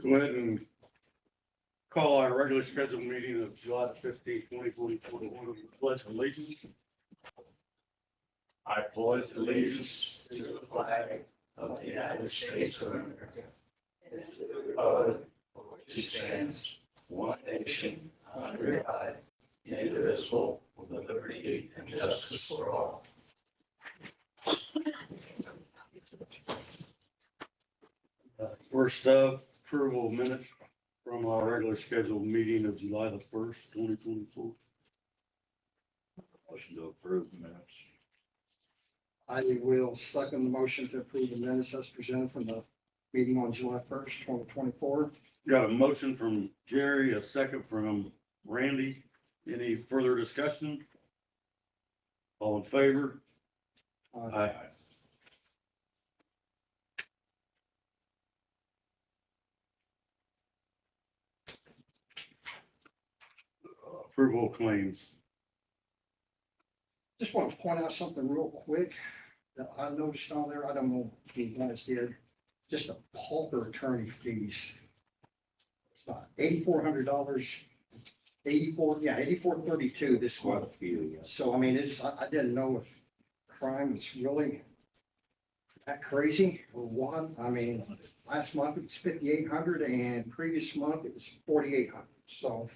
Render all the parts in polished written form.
Go ahead and call our regularly scheduled meeting of July 15th, 2024 to order. Pledge allegiance. I pledge allegiance to the flag of the United States of America and to the republic for which it stands, one nation, under God, indivisible, with liberty and justice for all. First up, approval of minutes from our regular scheduled meeting of July the 1st, 2024. Motion to approve the minutes. I will second the motion to approve the minutes as presented from the meeting on July 1st, 2024. Got a motion from Jerry, a second from Randy. Any further discussion? All in favor? Aye. Approval of claims. Just want to point out something real quick that I noticed on there. I don't know if you guys did. Just the pauper attorney fees. It's about $8,400. 8432 this Quite month. a few, yes. So, I mean, I didn't know if crime was really that crazy or what. I mean, last month it was 5,800 and previous month it was 4,800. So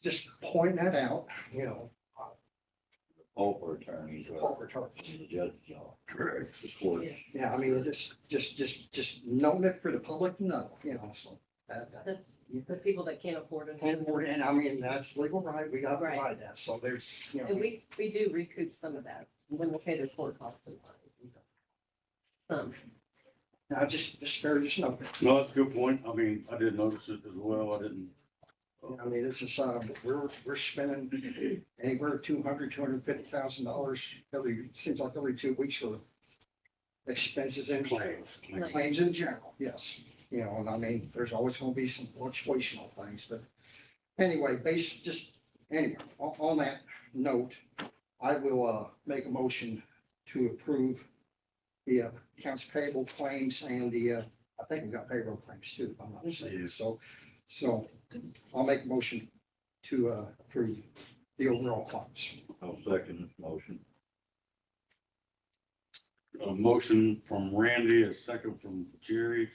just pointing that out, you know. Over attorneys, Pauper attorneys. the judge's job. Correct. The court. Yeah, I mean, just knowing it for the public to know, you know, so that. That's the people that can't afford it. And I mean, that's legal right. We got to Right. provide that. So there's, you know. And we do recoup some of that when we pay their court costs and fines. Some. I just fair, just know. No, that's a good point. I mean, I did notice it as well. I didn't. I mean, it's just, we're spending anywhere $250,000 seems like every 2 weeks for expenses and Claims. claims in general, yes. You know, and I mean, there's always gonna be some fluctuational things, but anyway, on that note, I will, make a motion to approve the accounts payable claims and the, I think we got payroll claims too, if I'm not mistaken. So I'll make a motion to approve the overall claims. I'll second the motion. A motion from Randy, a second from Jerry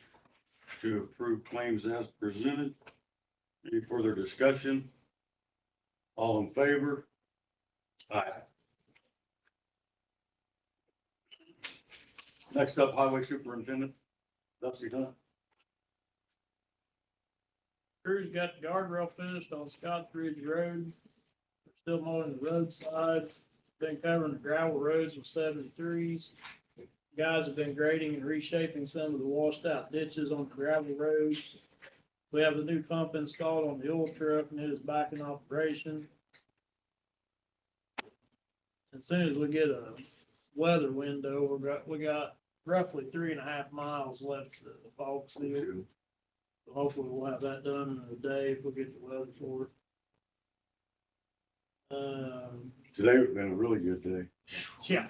to approve claims as presented. Any further discussion? All in favor? Aye. Next up, Highway Superintendent, Dusty Hunt. Crew's got the guardrail finished on Scotts Ridge Road. We're still mowing the roadsides. Been covering the gravel roads with 73s. Guys have been grading and reshaping some of the washed out ditches on the gravel roads. We have a new pump installed on the oil truck and it is back in operation. As soon as we get a weather window, we got roughly 3.5 miles left of the fog seal. So hopefully we'll have that done in a day if we get the weather for it. Today has been a really good day. Yeah,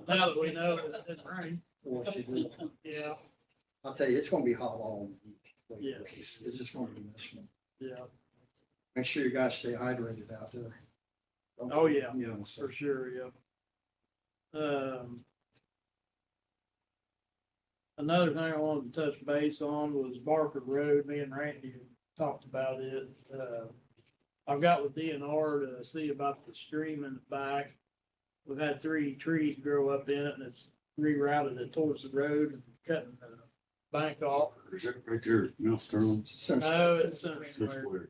now that we know it's rain, Or she do. yeah, I'll tell you, it's gonna be hot all week. Yes. It's just gonna be miserable. yeah, Make sure you guys stay hydrated out there. oh, yeah, You know, so. for sure, yeah. Another thing I wanted to touch base on was Barker Road. Me and Randy talked about it. I've got with DNR to see about the stream in the back. We've had 3 trees grow up in it and it's rerouted it towards the road and cutting the bank off. Is it right there, Mill Sterling? No, it's Where?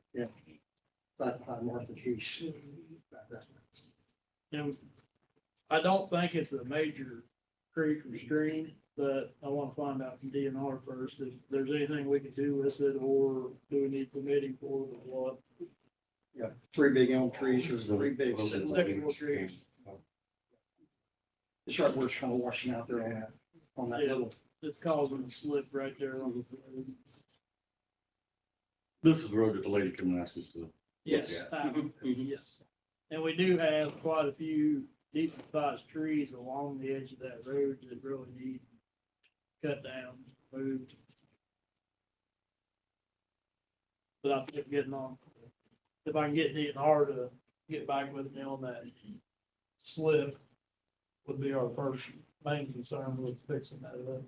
By Martha Keys. and I don't think it's a major creek or stream, but I want to find out from DNR first if there's anything we can do with it or do we need permitting for it or what. Yeah, 3 big elm trees or 3 big. Sycamore trees. It's right where it's kind of washing out there on that Yeah. little. It's causing a slip right there on the road. This is the road that the lady come and ask us to. Yes, Yeah. yes. And we do have quite a few decent sized trees along the edge of that road that really need cut down, moved. but I think getting on, if I can get DNR to get back with me on that slip would be our first main concern with fixing that up.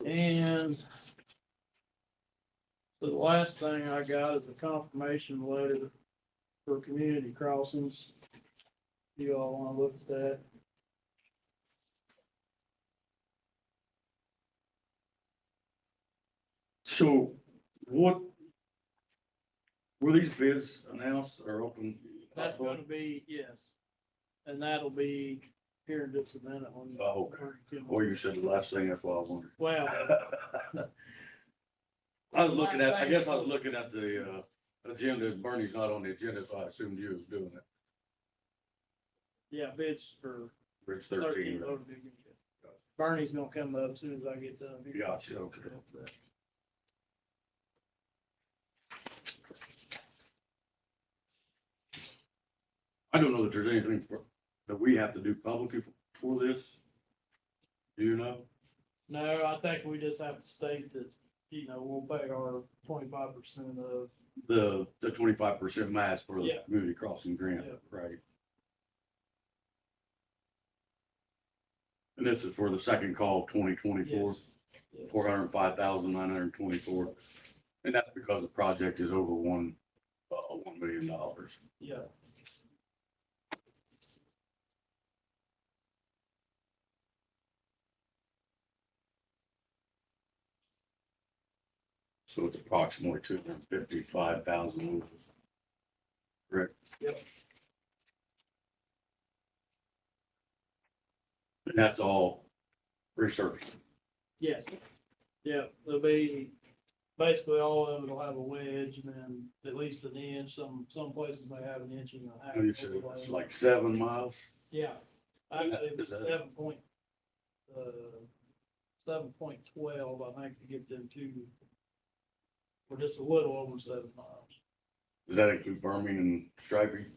And so the last thing I got is a confirmation letter for community crossings. You all wanna look at that? So what, were these bids announced or open? That's gonna be, yes. And that'll be here in just a minute when. Oh, okay. Well, you said the last thing, that's why I wondered. Well, I was looking at, I guess I was looking at the, agenda, Bernie's not on the agenda, so I assumed you was doing it. yeah, bids for Bridge 13. 13. motor vehicles, yeah. Bernie's gonna come up as soon as I get done. Gotcha, okay. I don't know that there's anything that we have to do publicly for this. Do you know? No, I think we just have to state that, we'll pay our 25% of, The 25% match for the Yeah. community crossing grant, Yeah. right? And this is for the second call of 2024, yes. Yes. 405,924. And that's because the project is over $1 million. Yeah. So it's approximately 255,000. Correct? Yep. And that's all research. Yes. Yeah, there'll be, basically all of it will have a wedge and then at least an inch, some places may have an inch and a half. You said it's like 7 miles. Yeah, actually, Is it's that- 7.12, I think, to get them to, or just a little over 7 miles. Does that include berming and striping?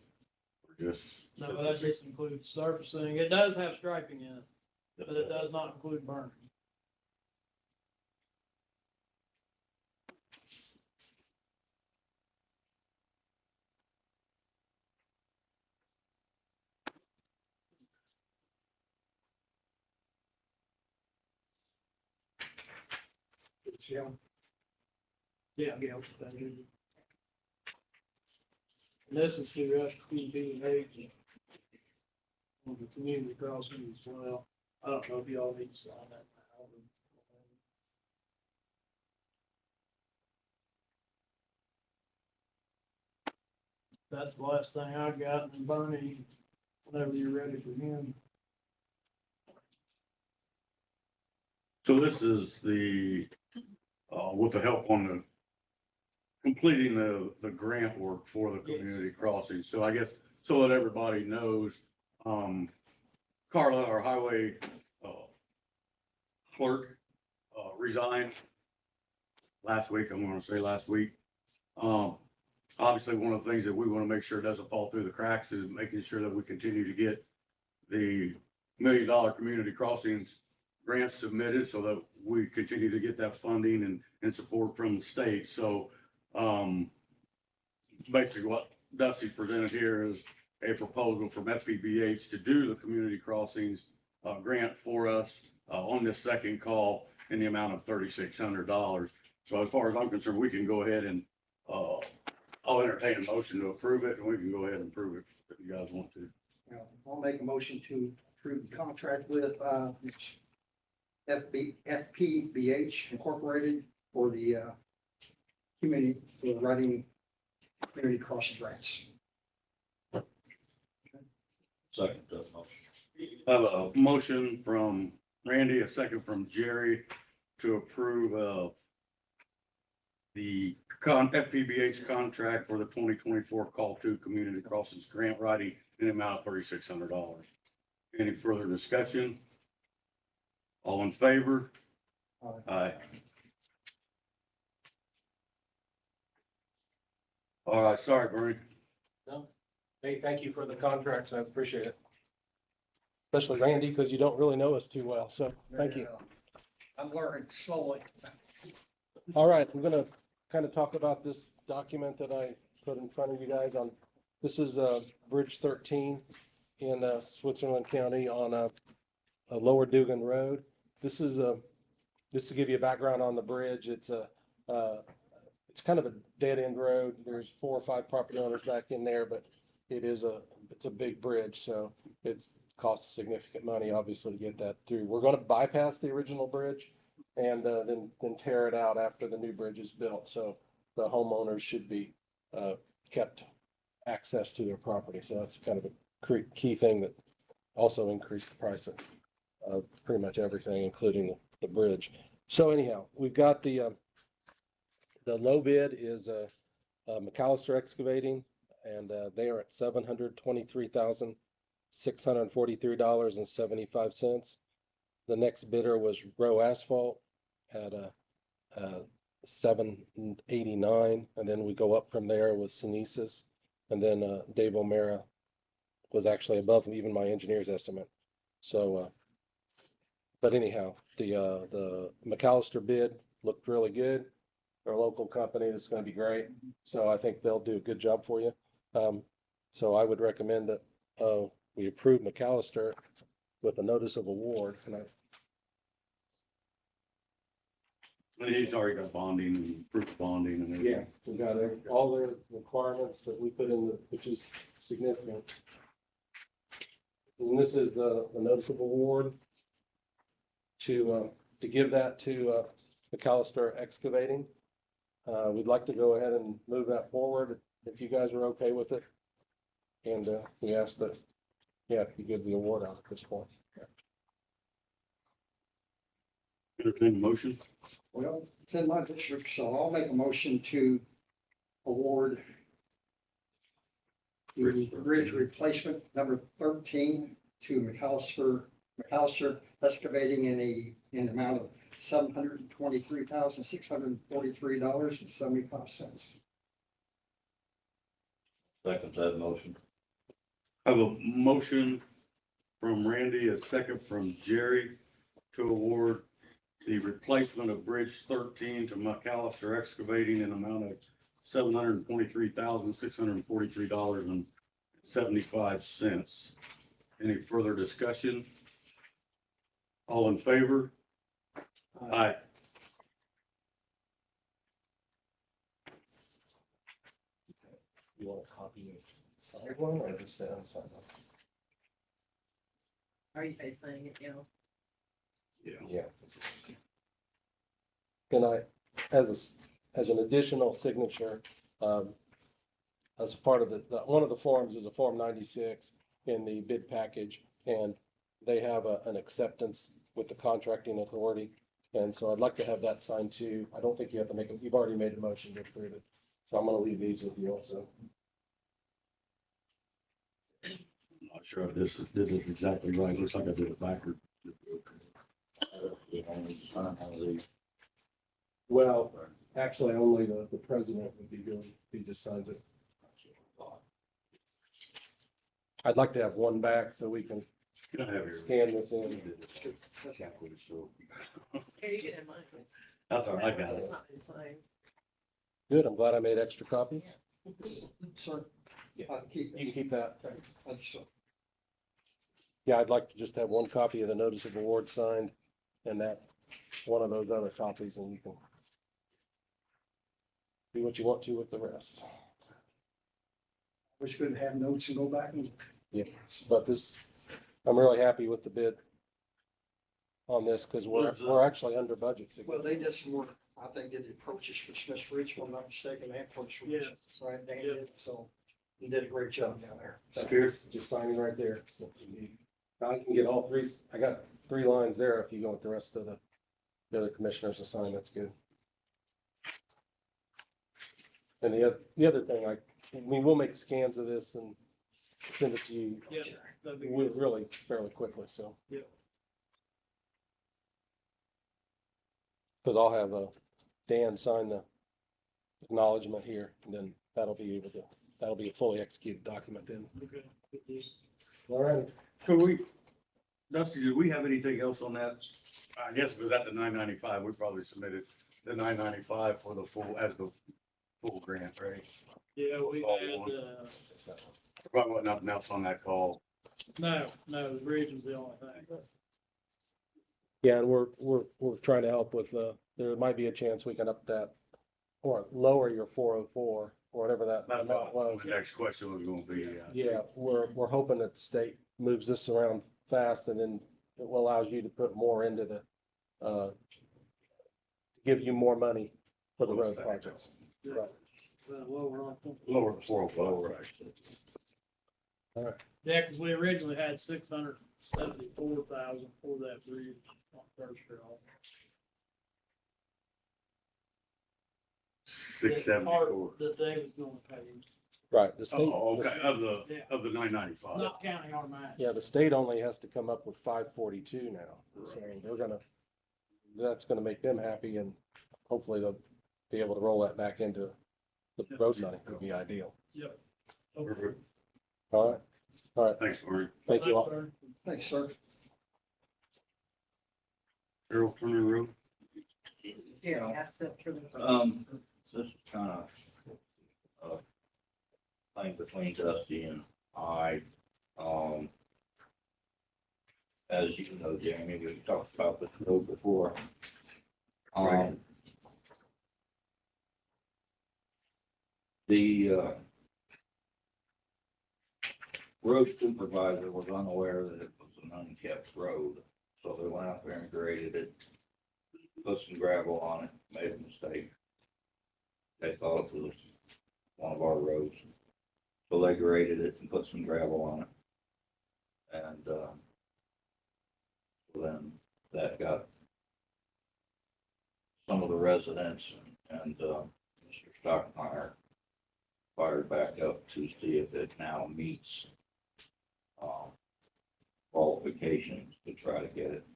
Or just? No, that just includes surfacing. It does have striping in it, but it does not include burning. Yeah. Yeah. That is. And this is through FPBH on the community crossing as well. I don't know if y'all need to sign that now. That's the last thing I got, and Bernie, whenever you're ready for him. So this is the, with the help on the completing the grant work for the Yes. community crossing. So I guess, so that everybody knows, Carla, our highway, clerk, resigned last week, I'm gonna say last week. Obviously, one of the things that we want to make sure doesn't fall through the cracks is making sure that we continue to get the $1 million community crossings grants submitted so that we continue to get that funding and support from the state. So, basically what Dusty's presented here is a proposal from FPBH to do the community crossings, grant for us, on this second call in the amount of $3,600. So as far as I'm concerned, we can go ahead and, I'll entertain a motion to approve it, and we can go ahead and approve it if you guys want to. I'll make a motion to approve the contract with, FPBH Incorporated for the, community, for writing community crossing grants. Second, that motion. I have a motion from Randy, a second from Jerry to approve, the FPBH contract for the 2024 Call to Community Crossings Grant Writing in the amount of $3,600. Any further discussion? All in favor? Aye. All right, sorry, Bernie. Hey, thank you for the contracts. I appreciate it. Especially Randy, because you don't really know us too well. So thank you. I'm learning slowly. All right, I'm gonna kind of talk about this document that I put in front of you guys on. This is Bridge 13 in Switzerland County on a Lower Dugan Road. This is just to give you a background on the bridge. It's kind of a dead end road. There's 4 or 5 property owners back in there, but it's a big bridge, so it's costs significant money, obviously, to get that through. We're going to bypass the original bridge and then tear it out after the new bridge is built. So the homeowners should be kept access to their property. So that's kind of a key thing that also increased the price of pretty much everything, including the bridge. So anyhow, we've got the low bid is McAllister Excavating, and they are at $723,643.75. The next bidder was Row Asphalt at $789, and then we go up from there with Sunesis, and then Dave O'Mara was actually above even my engineer's estimate. So, but anyhow, the McAllister bid looked really good. They're a local company that's going to be great, so I think they'll do a good job for you. So I would recommend that we approve McAllister with a notice of award. And he's already got bonding and proof of bonding and everything. Yeah, we got all the requirements that we put in, which is significant. And this is the notice of award to give that to McAllister Excavating. We'd like to go ahead and move that forward if you guys are okay with it. And we ask that, if you give the award out at this point. Entertain a motion. Well, it's in my district, so I'll make a motion to award the bridge replacement number 13 to McAllister Excavating in the amount of $723,643.75. Second that motion. I have a motion from Randy, a second from Jerry to award the replacement of Bridge 13 to McAllister Excavating in amount of $723,643.75. Any further discussion? All in favor? Aye. You want a copy of the signed one or just the unsigned one? Are you guys signing it now? Yeah. Can I, as an additional signature, as a part of one of the forms is a Form 96 in the bid package, and they have an acceptance with the contracting authority. And so I'd like to have that signed too. I don't think you have to make it. You've already made a motion to approve it. So I'm going to leave these with you also. I'm not sure if did this exactly right. Looks like I did it backward. Well, actually, only the president would be doing, he just signs it. I'd like to have one back so we can Can I have your? scan this in. Here, you get in mine. That's all right, I got It's it. not been signed. Good, I'm glad I made extra copies. Sir, Yeah. I keep You can keep that. Thank you, sir. Yeah, I'd like to just have one copy of the notice of award signed and that, one of those other copies, and you can do what you want to with the rest. Wish we could have notes and go back and Yeah, but I'm really happy with the bid on this because we're actually under budget. well, they did some work. I think they did purchase for Smith Ridge, if I'm not mistaken, and purchase for, Yes. right, Dan did, so you did a great job down there. Spears, just signing right there. Now I can get all three, I got 3 lines there. If you go with the rest of the other commissioners to sign, that's good. And the other thing, I mean, we'll make scans of this and send it to you Yeah, that'd be we good. really fairly quickly, so. Yeah. Because I'll have Dan sign the acknowledgement here, and then that'll be a fully executed document then. Okay, good deal. All right. So Dusty, did we have anything else on that? I guess it was at the 995, we probably submitted the 995 for the full, as the full grant, right? Yeah, we All had, one. Probably wasn't nothing else on that call. no, the bridge was the only thing. Yeah, and we're trying to help with, there might be a chance we can up that or lower your 404 or whatever that That's amount what was. the next question was gonna be, Yeah, we're hoping that the state moves this around fast and then it will allow you to put more into the, give you more money for the road projects. Right. Well, we're on. lower the 404, right? Yeah, because we originally had 674,000 for that bridge on First Street. 674. That they was gonna pay, Right, the state. Oh, the okay, s- Yeah. of the 995. not counting automatic. Yeah, the state only has to come up with 542 now, so that's gonna make them happy and hopefully they'll be able to roll that back into the road money would be ideal. Yep. Perfect. All right, Thanks, Marty. thank you all. Sir. Thanks, sir. Harold Turner Road. Here, ask them for the. This is kind of a thing between Dusty and I. As you know, Jamie, we talked about this road before. Right. The road supervisor was unaware that it was an unkept road, so they went out there and graded it, put some gravel on it, made a mistake. They thought it was one of our roads, so they graded it and put some gravel on it. And then that got some of the residents and Mr. Stockmeyer fired back up to see if it now meets qualifications to try to get it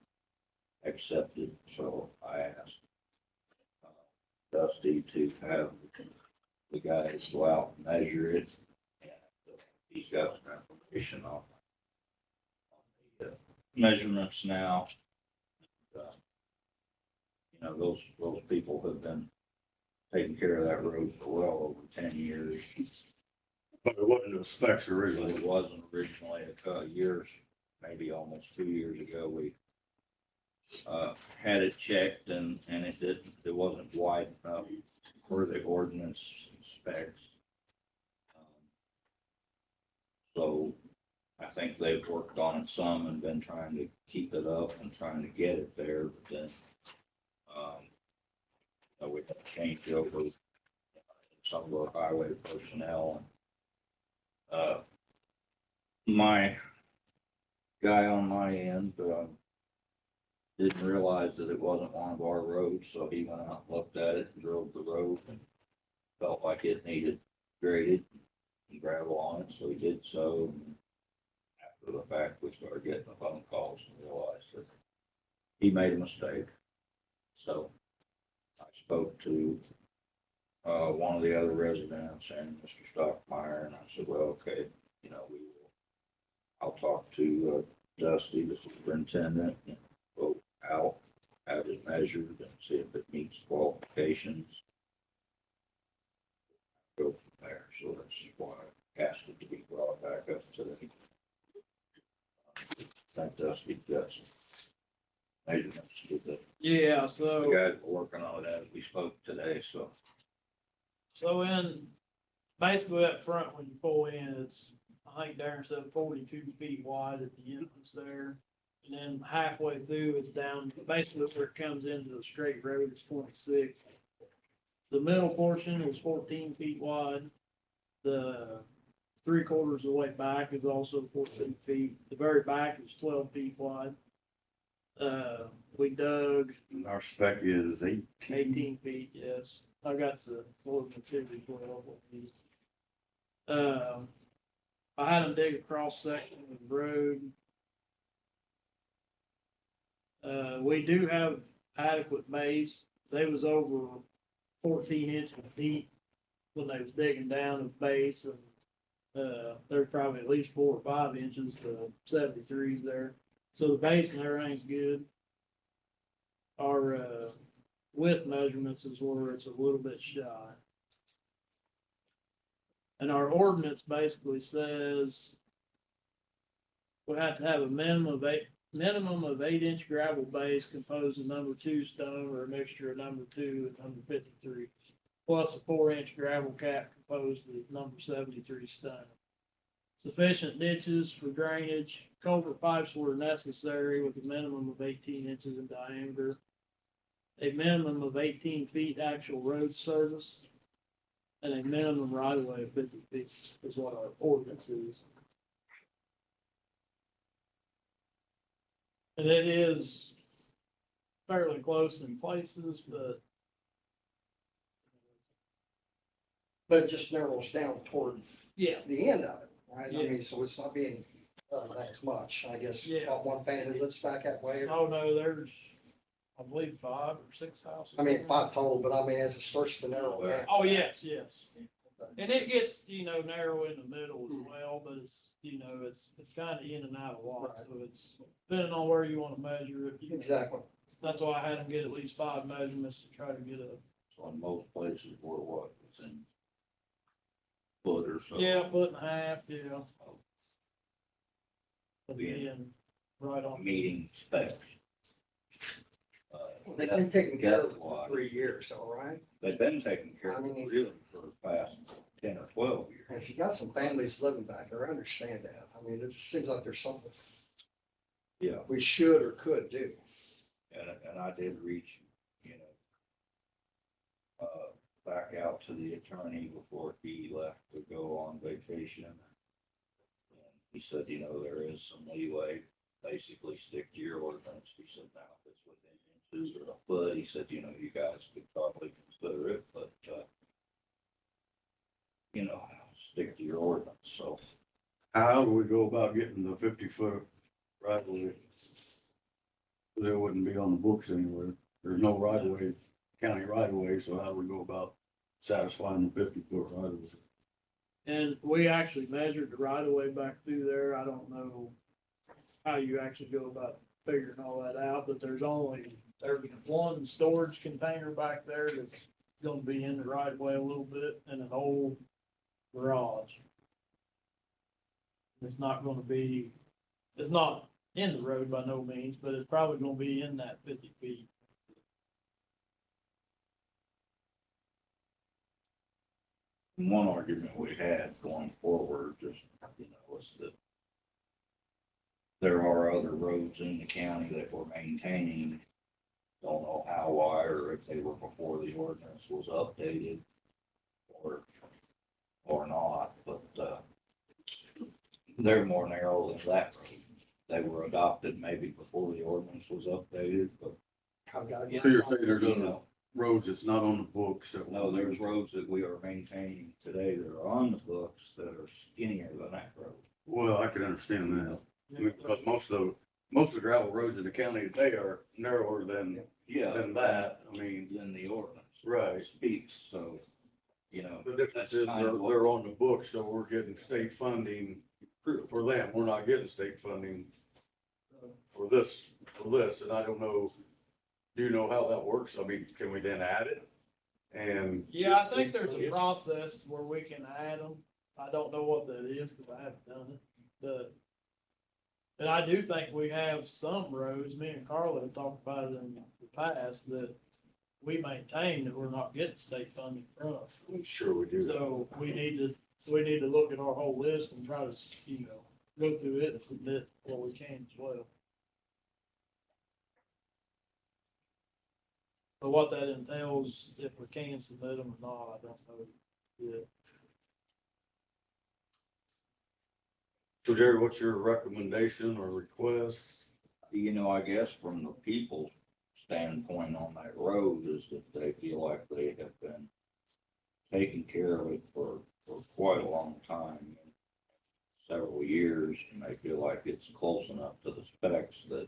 accepted. So I asked Dusty to have the guys go out and measure it. And he's got some information on the measurements now. You know, those people have been taking care of that road for well over 10 years. But it wasn't the specs originally. It wasn't originally years, maybe almost 2 years ago, we had it checked and it wasn't wide enough for the ordinance specs. So I think they've worked on it some and been trying to keep it up and trying to get it there, but then we had to change over some of our highway personnel. My guy on my end didn't realize that it wasn't one of our roads, so he went out and looked at it and drove the road and felt like it needed graded and gravel on it, so he did so. After the fact, we started getting the phone calls and realized that he made a mistake. So I spoke to one of the other residents and Mr. Stockmeyer, and I said, well, okay, you know, I'll talk to Dusty, the superintendent, and go out, have it measured and see if it meets qualifications. Go from there. So that's why I asked it to be brought back up today. Thank Dusty got some measurements with the Yeah, the so, guys were working on it as we spoke today, so. basically up front, when you pull in, it's, I think Darren said 42 feet wide at the entrance there. And then halfway through, it's down, basically where it comes into the straight road, it's 26. The middle portion is 14 feet wide. The 3/4 of the way back is also 14 feet. The very back is 12 feet wide. We dug Our spec is 18 feet, yes. I got the activity 12 of these. I had them dig a cross section of the road. We do have adequate base. They was over 14 inches deep when they was digging down the base, and there's probably at least 4 or 5 inches to 73s there. So the base and everything's good. Our, width measurements is where it's a little bit shy. And our ordinance basically says we have to have a minimum of 8-inch gravel base composed of number 2 stone or a mixture of number 2 and number 53, plus a 4-inch gravel cap composed of number 73 stone. Sufficient ditches for drainage, culvert pipes were necessary with a minimum of 18 inches in diameter. A minimum of 18 feet actual road service, and a minimum right of way of 50 feet is what our ordinance is. And it is fairly close in places, but But it just narrows down toward yeah, the end of it, right? I Yeah. mean, so it's not being as much, I guess. Yeah. One family lives back that way. oh no, there's, I believe 5 or 6 houses. I mean, 5 total, but I mean, as it starts to narrow down. Oh, yes, yes. And it gets, narrow in the middle as well, but it's, it's kind of in and out a lot, Right. so it's depending on where you want to measure it. Exactly. That's why I had them get at least 5 measurements to try to get a, So in most places, we're what, it's in foot or so. yeah, 1.5 feet, yeah. But Yeah. then, right on. Meeting specs. They've been taking care of it That's why. for 3 years, all right? They've been taking care of I it mean, really for the past 10 or 12 years. And if you got some families living back there, I understand that. I mean, it just seems like there's something Yeah, we should or could do. and I did reach, back out to the attorney before he left to go on vacation. And he said, there is some leeway, basically stick to your ordinance. He said, now if it's within inches or a foot, he said, you guys could probably consider it, but, stick to your ordinance, so. How do we go about getting the 50-foot right of way? Cause it wouldn't be on the books anywhere. There's no right of way, county right of way, so how do we go about satisfying the 50-foot right of way? And we actually measured the right of way back through there. I don't know how you actually go about figuring all that out, but there's one storage container back there that's gonna be in the right of way a little bit, and an old garage. It's not in the road by no means, but it's probably gonna be in that 50 feet. One argument we had going forward, just, was that there are other roads in the county that we're maintaining. Don't know how, why, or if they were before the ordinance was updated or not, but, they're more narrow than that road. They were adopted maybe before the ordinance was updated, but, I've got to get. So you're saying there's you other know, roads that's not on the books that? no, there's roads that we are maintaining today that are on the books that are skinnier than that road. Well, I can understand that. I mean, because most of the gravel roads in the county today are narrower than that. I mean, Than the ordinance. right. Speaks, so, The difference is kind of they're on the books, so we're getting state funding for them. We're not getting state funding for this, and I don't know, do you know how that works? I mean, can we then add it? And. Yeah, I think there's a process where we can add them. I don't know what that is because I haven't done it, and I do think we have some roads, me and Carla have talked about it in the past, that we maintain that we're not getting state funding from. I'm sure we do. So we need to look at our whole list and try to, go through it and submit what we can as well. But what that entails, if we can submit them or not, I don't know yet. So Jerry, what's your recommendation or request? I guess from the people's standpoint on that road is that they feel like they have been taking care of it for quite a long time, several years, and they feel like it's close enough to the specs that,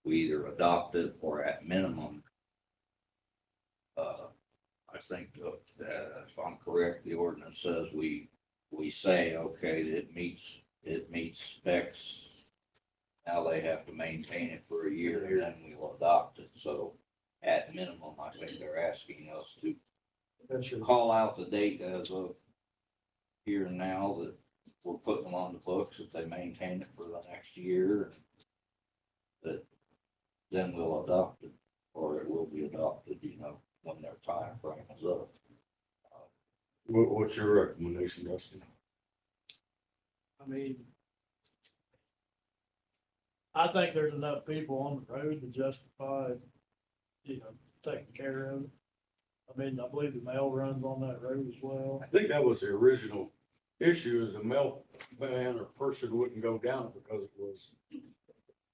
we either adopt it or at minimum, I think that if I'm correct, the ordinance says we say, okay, that it meets it meets specs. Now they have to maintain it for a year and then we'll adopt it. So at minimum, I think they're asking us to That's your, call out the date as of here and now that we're putting them on the books if they maintain it for the next year. That then we'll adopt it, or it will be adopted, when their time frame is up. What's your recommendation, Dustin? I mean, I think there's enough people on the road to justify, taking care of it. I mean, I believe the mail runs on that road as well. I think that was the original issue, is the mail van or person wouldn't go down it because it was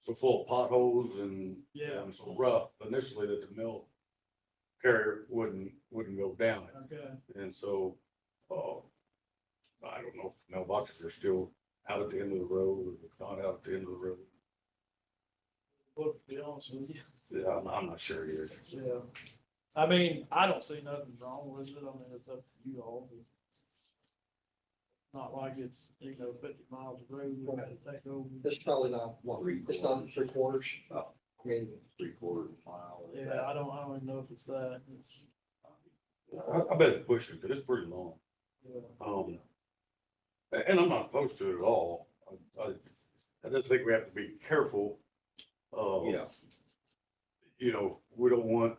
so full of potholes and Yeah. and so rough initially that the mail carrier wouldn't go down it. Okay, And so, I don't know if mailboxes are still out at the end of the road or if not out at the end of the road. well, to be honest with you, Yeah, I'm not sure either. yeah. I mean, I don't see nothing wrong with it. I mean, it's up to you all, but not like it's, 50 miles of road we gotta take over. it's probably not, what, it's not 3/4. I mean, 3/4 mile. Yeah, I don't even know if it's that. It's, I bet it's pushing, because it's pretty long. yeah. And I'm not opposed to it at all. I just think we have to be careful. Yeah, We don't want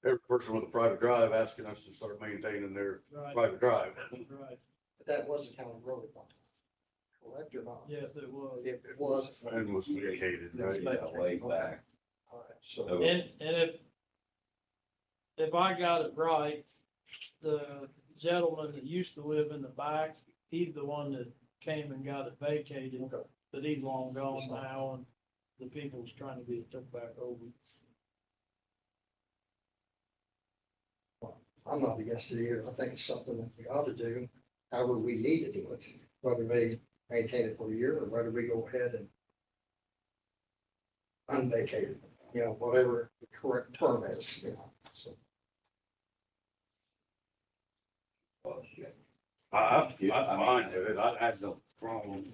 every person with a private drive asking us to start maintaining their Right, private drive. right. but that was a county road, correct or not? Yes, it was. If it was. And was vacated, right? yeah, way back. All right, so, So- And if I got it right, the gentleman that used to live in the back, he's the one that came and got it vacated, okay. but he's long gone now, and the people's trying to get it took back over. I'm not against it either. I think it's something that we ought to do, however we need to do it, whether they maintain it for a year or whether we go ahead and unvacate it, whatever the correct term is, so. I'm fine with it. I had no problem.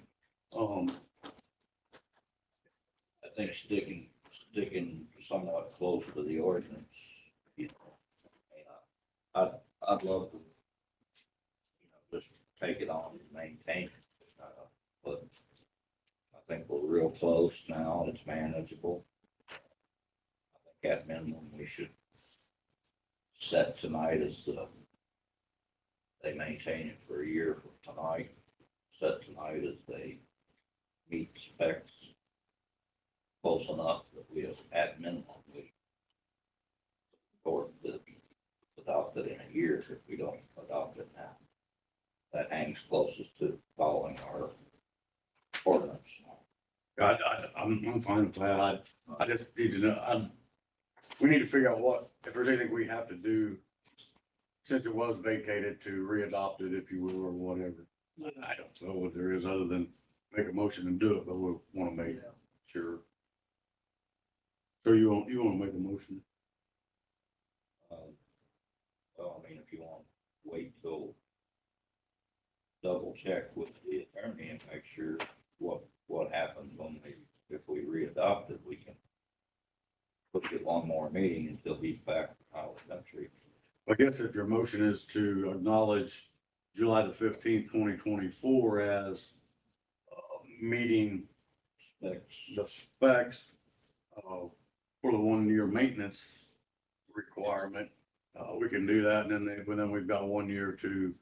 I think sticking somewhat close to the ordinance, I'd love to, just take it on and maintain it. But I think we're real close now, it's manageable. I think at minimum, we should set tonight as they maintain it for a year from tonight. Set tonight as they meet specs close enough that we have, at minimum, we or that adopt it in a year if we don't adopt it now. That hangs closest to following our ordinance. I'm fine with that. I just need to know, we need to figure out if there's anything we have to do since it was vacated to re-adopt it, if you will, or whatever. I don't know what there is other than make a motion and do it, but we'll want to make sure. So you want to make a motion? Well, I mean, if you want to wait till double check with the attorney and make sure what happens if we re-adopt it, we can push it one more meeting until he's back out of the country. I guess if your motion is to acknowledge July the 15th, 2024 as meeting Specs. the specs for the 1 year maintenance requirement, we can do that, and then we've got 1 year to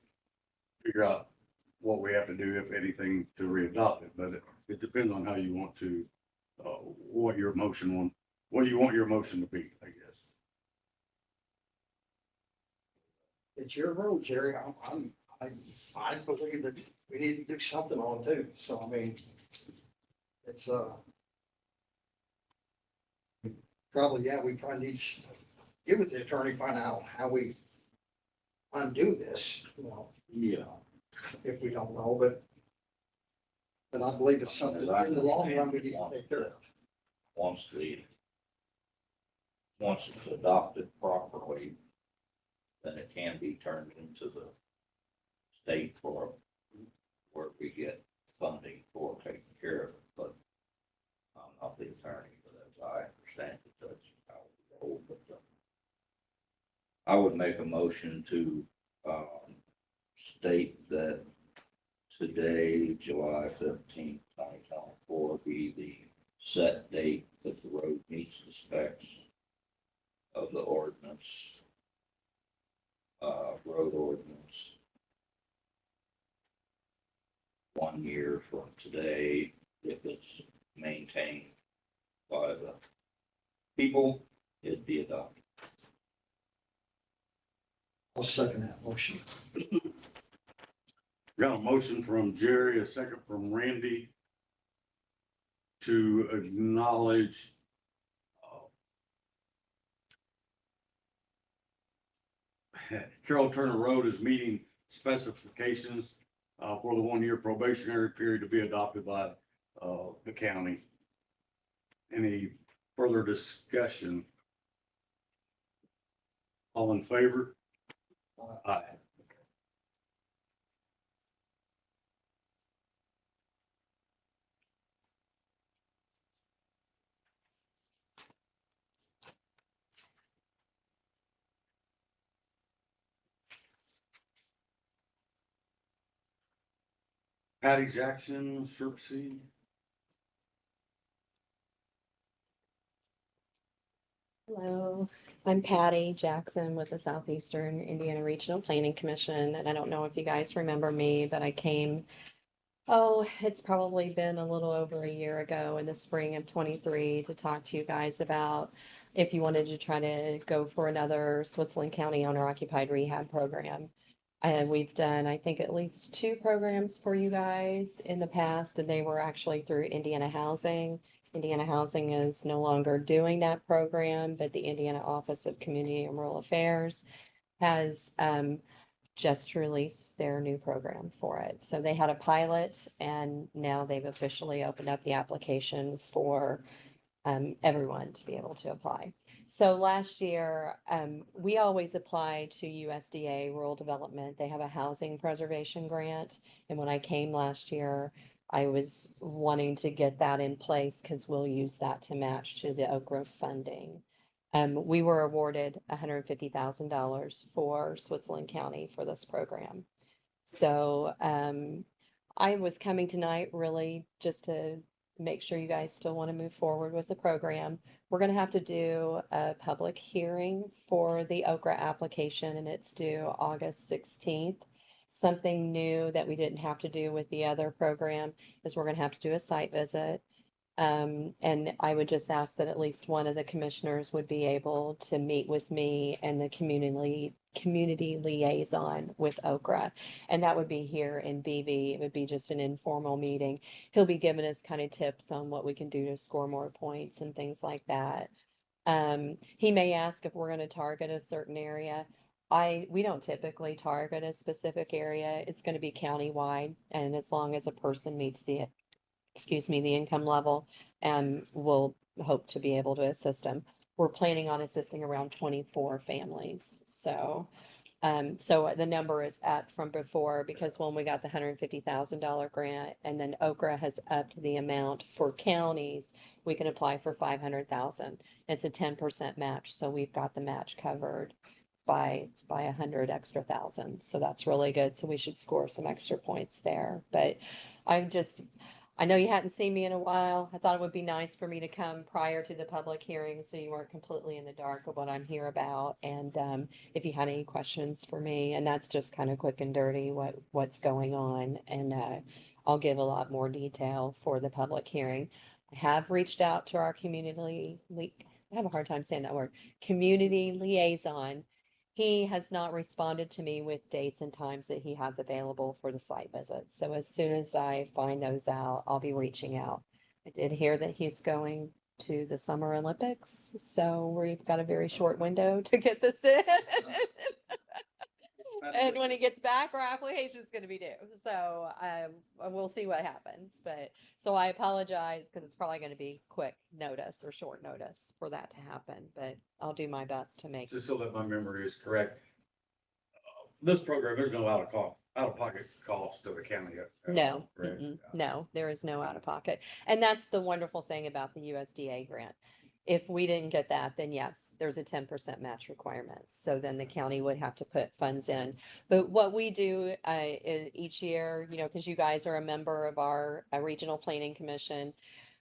figure out what we have to do, if anything, to re-adopt it. But it depends on how you want to, what you want your motion to be, I guess. It's your road, Jerry. I believe that we need to do something on it too. So, I mean, it's, we probably need to get with the attorney, find out how we undo this, Yeah. if we don't know, but I believe it's something that in the long run we need to take care of. Once it's adopted properly, then it can be turned into the state for where we get funding for taking care of it, but I'm not the attorney, but as I understand it, that's how we roll. But I would make a motion to state that today, July 15th, 2024, be the set date that the road meets the specs of the ordinance, road ordinance. 1 year from today, if it's maintained by the people, it'd be adopted. I'll second that motion. Got a motion from Jerry, a second from Randy to acknowledge Carroll Turner Road is meeting specifications for the 1 year probationary period to be adopted by the county. Any further discussion? All in favor? Aye. Patty Jackson, Sherpsey. Hello, I'm Patty Jackson with the Southeastern Indiana Regional Planning Commission, and I don't know if you guys remember me, but I came, it's probably been a little over a year ago in the spring of 23 to talk to you guys about if you wanted to try to go for another Switzerland County owner-occupied rehab program. And we've done, I think, at least 2 programs for you guys in the past, and they were actually through Indiana Housing. Indiana Housing is no longer doing that program, but the Indiana Office of Community and Rural Affairs has just released their new program for it. So they had a pilot, and now they've officially opened up the application for everyone to be able to apply. So last year, we always apply to USDA Rural Development. They have a housing preservation grant. And when I came last year, I was wanting to get that in place because we'll use that to match to the Oak Grove funding. We were awarded $150,000 for Switzerland County for this program. So I was coming tonight really just to make sure you guys still want to move forward with the program. We're going to have to do a public hearing for the OKRA application, and it's due August 16th. Something new that we didn't have to do with the other program is we're going to have to do a site visit. And I would just ask that at least one of the commissioners would be able to meet with me and the community liaison with OKRA. And that would be here in BV. It would be just an informal meeting. He'll be giving us kind of tips on what we can do to score more points and things like that. He may ask if we're going to target a certain area. We don't typically target a specific area. It's going to be countywide, and as long as a person meets the income level, we'll hope to be able to assist them. We're planning on assisting around 24 families. So the number is up from before because when we got the $150,000 grant, and then OKRA has upped the amount for counties, we can apply for $500,000. It's a 10% match, so we've got the match covered by 100 extra thousand. So that's really good. So we should score some extra points there. But I know you hadn't seen me in a while. I thought it would be nice for me to come prior to the public hearing so you weren't completely in the dark of what I'm here about. And if you had any questions for me, and that's just kind of quick and dirty what's going on. And I'll give a lot more detail for the public hearing. I have reached out to our community, I have a hard time saying that word, community liaison. He has not responded to me with dates and times that he has available for the site visits. So as soon as I find those out, I'll be reaching out. I did hear that he's going to the Summer Olympics, so we've got a very short window to get this in. And when he gets back, our application is going to be due. So we'll see what happens. But so I apologize because it's probably going to be quick notice or short notice for that to happen. But I'll do my best to make. Just so that my memory is correct, this program, there's no out out-of-pocket cost to the county. No, Correct. no, there is no out of pocket. And that's the wonderful thing about the USDA grant. If we didn't get that, then yes, there's a 10% match requirement. So then the county would have to put funds in. But what we do each year, you know, because you guys are a member of our Regional Planning Commission,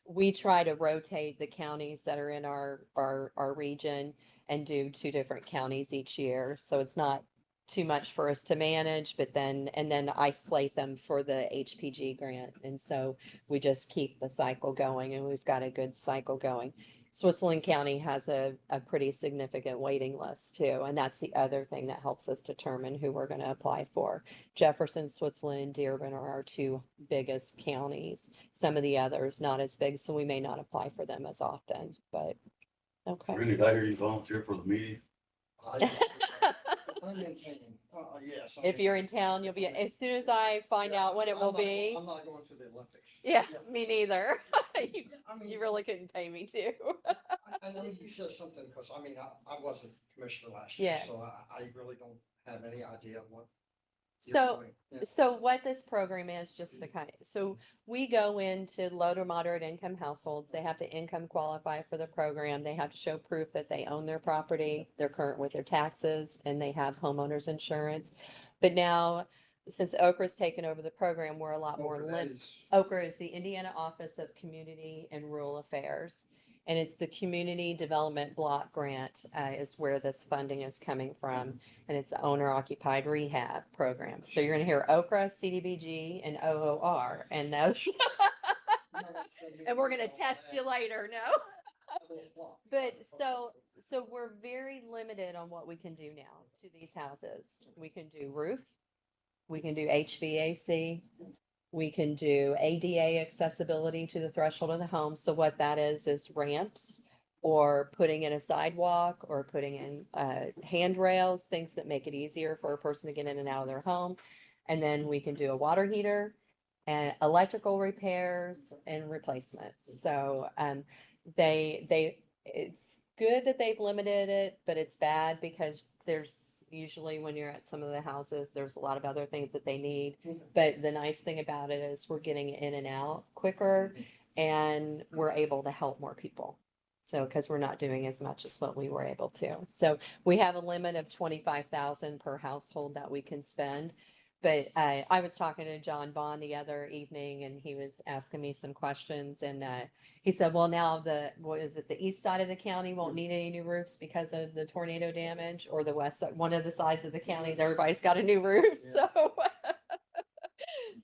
we try to rotate the counties that are in our region and do 2 different counties each year. So it's not too much for us to manage, but then isolate them for the HPG grant. And so we just keep the cycle going, and we've got a good cycle going. Switzerland County has a pretty significant waiting list too, and that's the other thing that helps us determine who we're going to apply for. Jefferson, Switzerland, and Dearborn are our 2 biggest counties. Some of the others not as big, so we may not apply for them as often, but okay. Randy, did I hear you volunteer for the meeting? I'm in town. Yes. If you're in town, you'll be, as soon as I find out when it will be. I'm not going to the Olympics. Yeah, Yes. me neither. You, I mean, you really couldn't pay me to. I know you said something, because I mean, I wasn't commissioner last year, Yeah. so I really don't have any idea what. you're So, doing. Yeah. so what this program is, just to kind of, so we go into low to moderate income households. They have to income qualify for the program. They have to show proof that they own their property, they're current with their taxes, and they have homeowners insurance. But now, since Okra's taken over the program, we're a lot more That limited. is- Okra is the Indiana Office of Community and Rural Affairs. And it's the Community Development Block Grant is where this funding is coming from. And it's the Owner Occupied Rehab Program. So you're going to hear Okra, CDBG, and OOR. And those, and we're going to test you later, no? But so we're very limited on what we can do now to these houses. We can do roof, we can do HVAC, we can do ADA accessibility to the threshold of the home. So what that is ramps, or putting in a sidewalk, or putting in handrails, things that make it easier for a person to get in and out of their home. And then we can do a water heater and electrical repairs and replacements. So it's good that they've limited it, but it's bad because there's usually, when you're at some of the houses, there's a lot of other things that they need. But the nice thing about it is we're getting in and out quicker, and we're able to help more people. So, because we're not doing as much as what we were able to. So we have a limit of 25,000 per household that we can spend. But I was talking to John Bond the other evening, and he was asking me some questions, and he said, well, now the east side of the county won't need any new roofs because of the tornado damage, or the west side, one of the sides of the county, everybody's got a new roof. Yeah. So,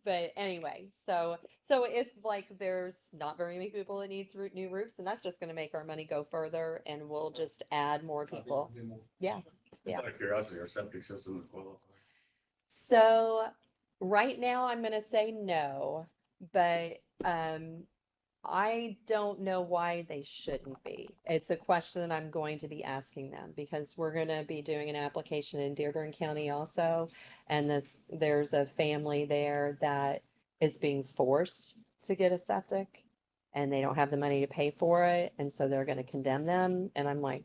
but anyway, so if like there's not very many people that needs new roofs, and that's just going to make our money go further, and we'll just add more people. Yeah. Yeah. Out of curiosity, our septic system is qualified. So right now I'm gonna say no, but I don't know why they shouldn't be. It's a question that I'm going to be asking them, because we're gonna be doing an application in Dearborn County also. And there's a family there that is being forced to get a septic, and they don't have the money to pay for it, and so they're gonna condemn them. And I'm like,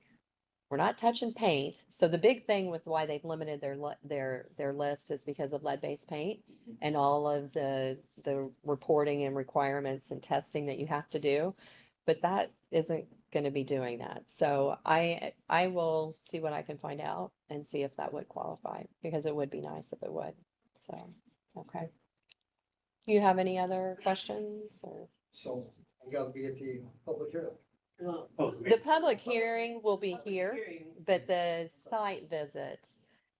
we're not touching paint. So the big thing with why they've limited their list is because of lead-based paint and all of the reporting and requirements and testing that you have to do. But that isn't going to be doing that. So I will see what I can find out and see if that would qualify, because it would be nice if it would. So, okay. Do you have any other questions, or? So we gotta be at the public hearing. The public hearing will be here, but the site visit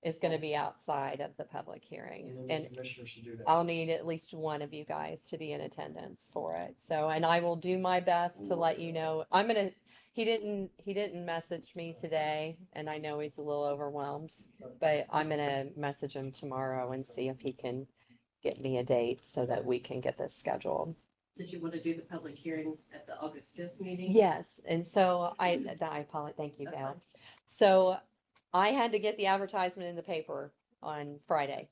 is going to be outside of the public hearing. And then And the commissioners should do that. I'll need at least one of you guys to be in attendance for it. So, and I will do my best to let you know. He didn't message me today, and I know he's a little overwhelmed, but I'm gonna message him tomorrow and see if he can get me a date so that we can get this scheduled. Did you want to do the public hearing at the August 5th meeting? Yes, and so I apologize, thank you, That's Val. fine. So I had to get the advertisement in the paper on Friday.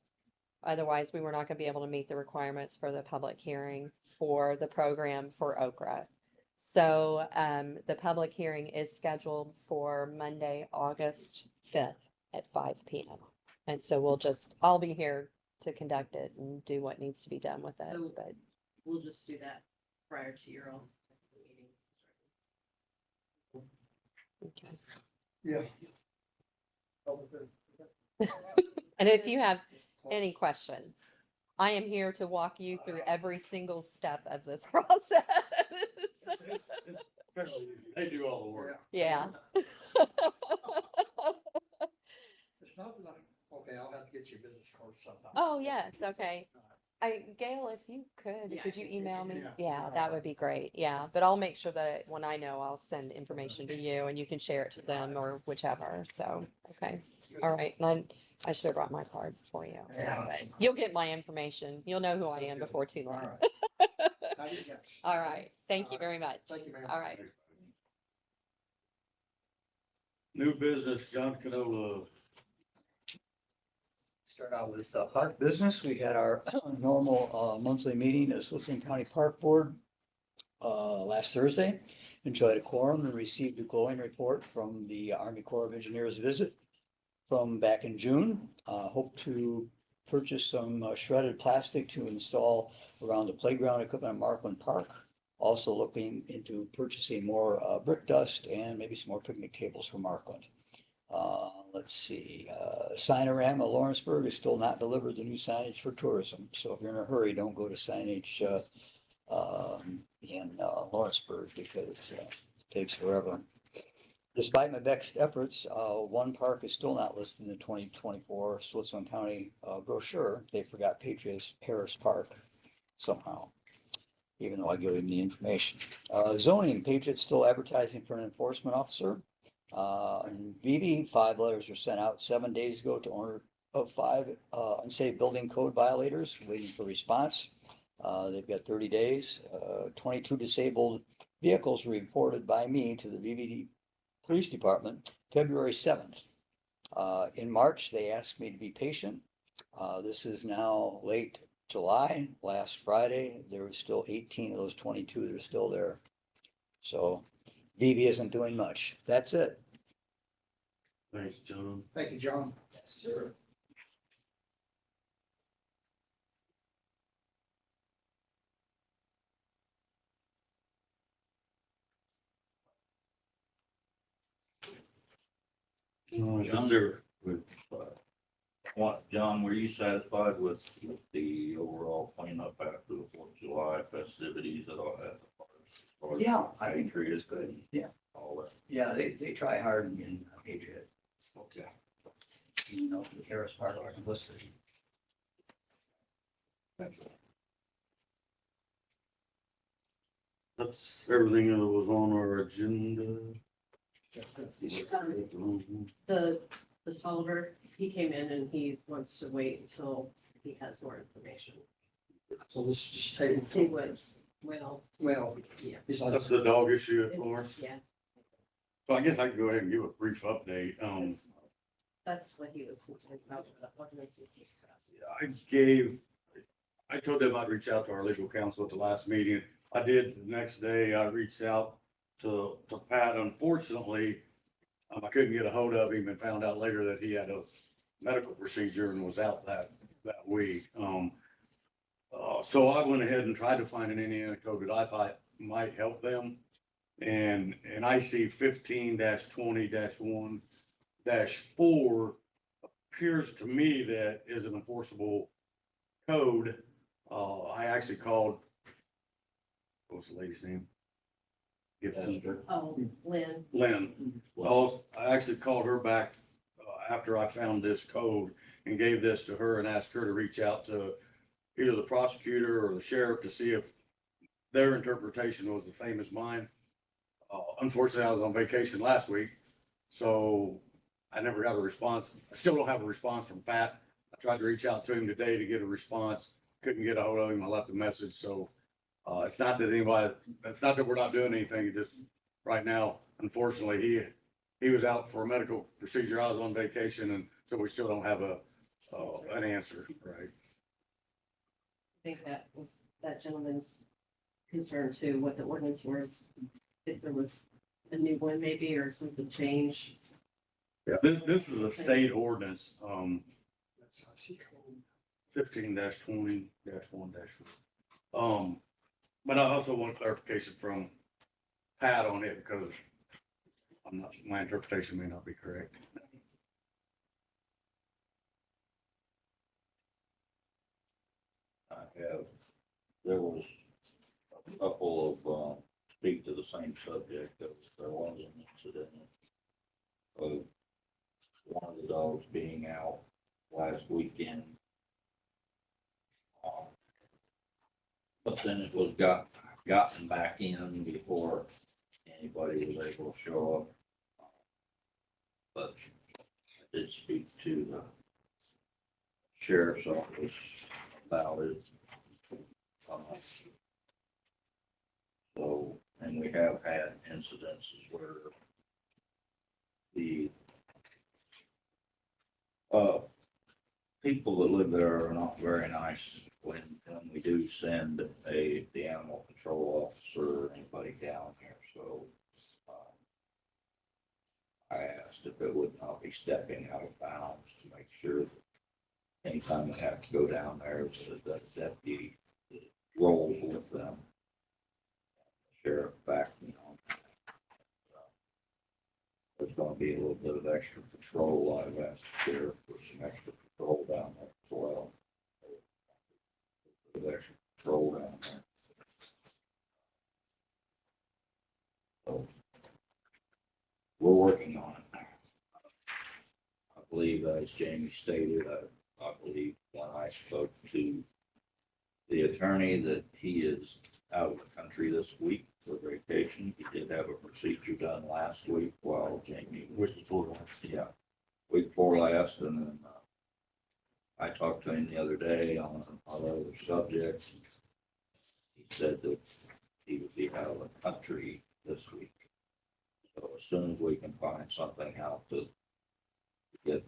Otherwise, we were not gonna be able to meet the requirements for the public hearing for the program for Okra. So, the public hearing is scheduled for Monday, August 5th at 5 p.m. And so I'll be here to conduct it and do what needs to be done with it, So- but. We'll just do that prior to your own meeting. Okay. Yeah. And if you have any questions, I am here to walk you through every single step of this process. It's fairly easy. They do all the work. Yeah. It's not like, okay, I'll have to get you a business card sometime. Oh, yes, okay. Gail, if you could Yeah, could I you can send email you me? that. Yeah, that would be great. Yeah, but I'll make sure that when I know, I'll send information to you and you can share it to them or whichever. So, okay. All right. And I should have brought my card for you. Yeah. But you'll get my information. You'll know who I am before too All long. right. Yes. All right. Thank you very much. Thank you, ma'am. All right. New business, John Canola. Start out with park business. We had our normal monthly meeting of Switzerland County Park Board last Thursday. Enjoyed a quorum and received a glowing report from the Army Corps of Engineers visit from back in June. Hope to purchase some shredded plastic to install around the playground equipment at Markland Park. Also looking into purchasing more brick dust and maybe some more picnic tables for Markland. Let's see, Signorama Lawrenceburg is still not delivered the new signage for tourism. So if you're in a hurry, don't go to signage in Lawrenceburg because it takes forever. Despite my best efforts, one park is still not listed in the 2024 Switzerland County brochure. They forgot Patriots Harris Park somehow, even though I gave them the information. Zoning, Patriots still advertising for an enforcement officer. And VB, 5 letters were sent out 7 days ago to owner of 5 unsafe building code violators, waiting for response. They've got 30 days. 22 disabled vehicles were reported by me to the VB Police Department February 7th. In March, they asked me to be patient. This is now late July. Last Friday, there were still 18 of those 22 that are still there. So VB isn't doing much. That's it. Thanks, John. Thank you, John. Yes, sir. John, there, with, What, John, were you satisfied with the overall cleanup after the 4th of July festivities at all? Yeah, I think Tree is good. Yeah, All that, yeah, they try hard in Patriot. okay. You know, the Harris Park wasn't listed. that's everything that was on our agenda. The Tolliver, he came in and he wants to wait until he has more information. So this is just And taking, see what's, well, well, yeah. he's like, That's the dog issue at Florence. Yeah, So I guess I can go ahead and give a brief update. that's what he was concerned about, that wasn't it? I told them I'd reach out to our legal counsel at the last meeting. I did. The next day, I reached out to Pat. Unfortunately, I couldn't get a hold of him and found out later that he had a medical procedure and was out that week. So I went ahead and tried to find an Indiana code that I thought might help them. And I see 15-20-1-4 appears to me that is an enforceable code. I actually called, what's the lady's name? Gibson. Oh, Lynn, Lynn. Well, I actually called her back after I found this code and gave this to her and asked her to reach out to either the prosecutor or the sheriff to see if their interpretation was the same as mine. Unfortunately, I was on vacation last week, so I never got a response. I still don't have a response from Pat. I tried to reach out to him today to get a response. Couldn't get a hold of him. I left a message. So it's not that it's not that we're not doing anything. It just right now, unfortunately, he was out for a medical procedure. I was on vacation, and so we still don't have an answer, right? I think that was that gentleman's concern too, what the ordinance was, if there was a new one maybe, or something changed. Yeah, this is a state ordinance. that's how she called. 15-20-1-. But I also want clarification from Pat on it because my interpretation may not be correct. There was a couple of, speak to the same subject, that there was an incident of one of the dogs being out last weekend. But then it was gotten back in before anybody was able to show up. But I did speak to the sheriff's office about it. So, and we have had incidences where the people that live there are not very nice when we do send the animal control officer or anybody down here. So I asked if it would not be stepping out of bounds to make sure that anytime we have to go down there, that the deputy rolls with them. Sheriff back, there's gonna be a little bit of extra patrol. I've asked the sheriff for some extra patrol down there as well. A bit of extra patrol down there. So we're working on it. I believe, as Jamie stated, I believe when I spoke to the attorney that he is out of the country this week for vacation. He did have a procedure done last week while Jamie was before last. Yeah, week before last, and then I talked to him the other day on other subjects. He said that he would be out of the country this week. So as soon as we can find something out to get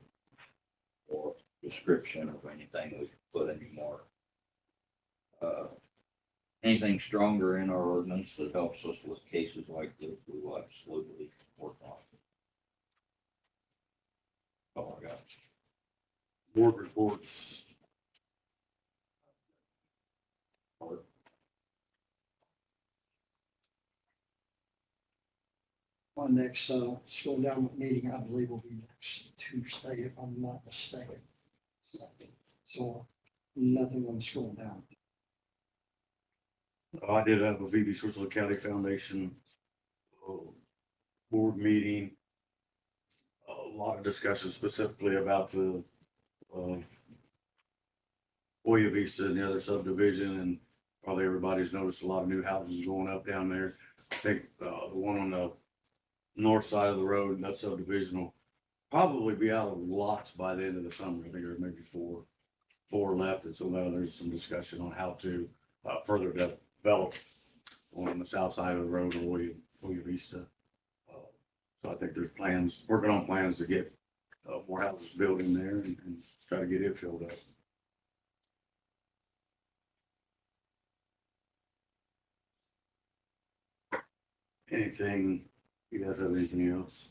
more description of anything, we can put any more anything stronger in our ordinance that helps us with cases like this, we will absolutely work on it. Oh my gosh. Board reports. Our next, school endowment meeting, I believe, will be next Tuesday, if I'm not mistaken. So nothing on the school endowment. I did have a VB Switzerland County Foundation board meeting. A lot of discussion specifically about the Hoya Vista and the other subdivision, and probably everybody's noticed a lot of new houses going up down there. I think the one on the north side of the road, that subdivision will probably be out of lots by the end of the summer. I think there's maybe four left, and so now there's some discussion on how to further develop on the south side of the road of Hoya Vista. So I think there's plans, working on plans to get more houses built in there and try to get it filled up. Anything, you guys have anything else?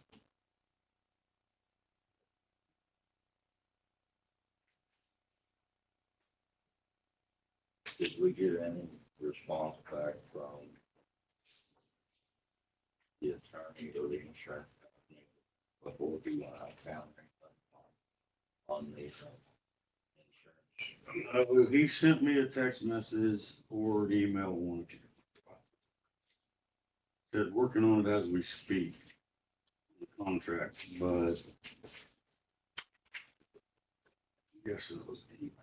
Did we get any response back from the attorney or the insurance company before we went out of town on the insurance? He sent me a text message or an email one. Said working on it as we speak, the contract, but yes, it was an email.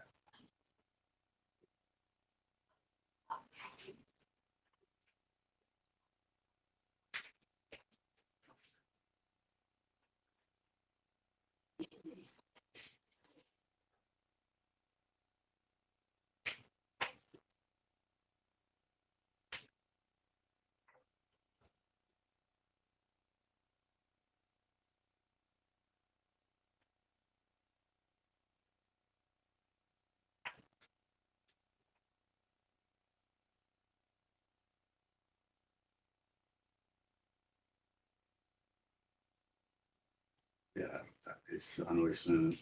Yeah, I know he sent it.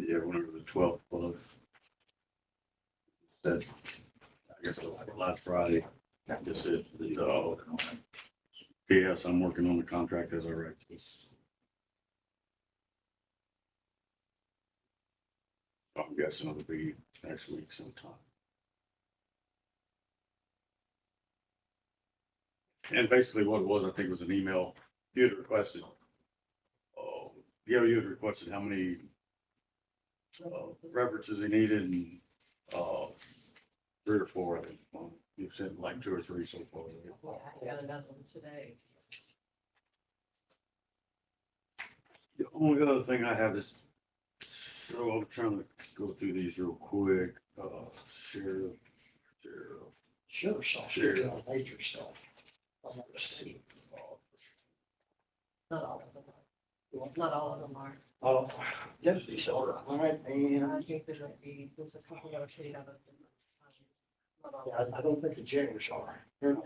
Yeah, whenever the 12th was. That, I guess, like last Friday, this is the, yes, I'm working on the contract as I write this. I'm guessing it'll be next week sometime. And basically what it was, I think it was an email, you had requested, you had requested how many references he needed and, 3 or 4, I think. Well, you said like 2 or 3 so far. Yeah, I got another one today. The only other thing I have is, so I'm trying to go through these real quick, sheriff. Sure, so, Sure. major stuff. Not all of them are. Not all of them are. Oh, deputy soda, all right, I and, think there might be, there's a couple that are treated out of them. Not all. yeah, I don't think the jailers are. They're not.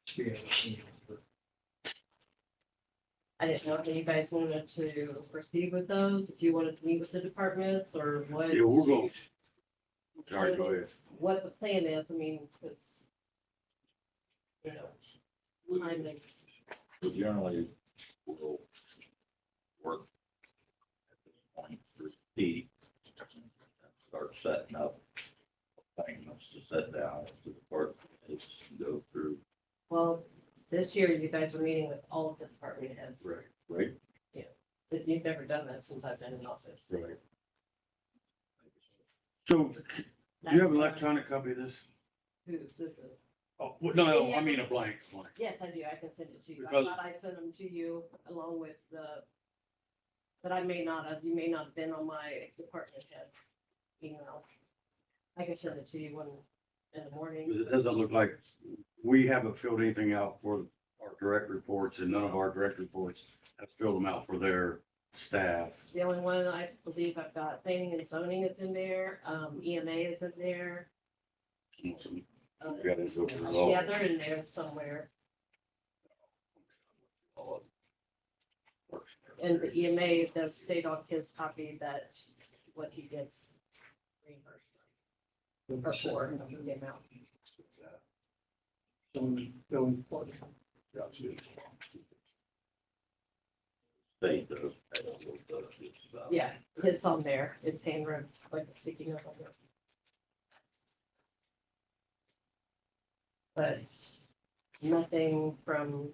To be able to see. I didn't know if you guys wanted to proceed with those, if you wanted to meet with the departments or what. Yeah, we're going. Sorry, go ahead. What the plan is, I mean, because, you know, timing. So generally, we'll work at this point for Pete, start setting up things to set down with the department, heads and go through. Well, this year you guys were meeting with all of the department heads. Right. But you've never done that since I've been in office. Right. So, do you have an electronic copy of this? Who's this is? Oh, well, no, I mean a blank. Yes, I do. I can send it to you. I Because- thought I sent them to you along with the, but I may not have, you may not have been on my department head email. I can send it to you when, in the morning. It doesn't look like we haven't filled anything out for our direct reports, and none of our direct reports have filled them out for their staff. The only one I believe I've got planning and zoning is in there, EMA is in there. So we gotta go through all. Yeah, they're in there somewhere. And the EMA does state on his copy that what he gets reimbursed. Or for, the amount. Some building plug. State does, federal does, it's about. Yeah, it's on there. It's handwritten, like a sticky note on there. But nothing from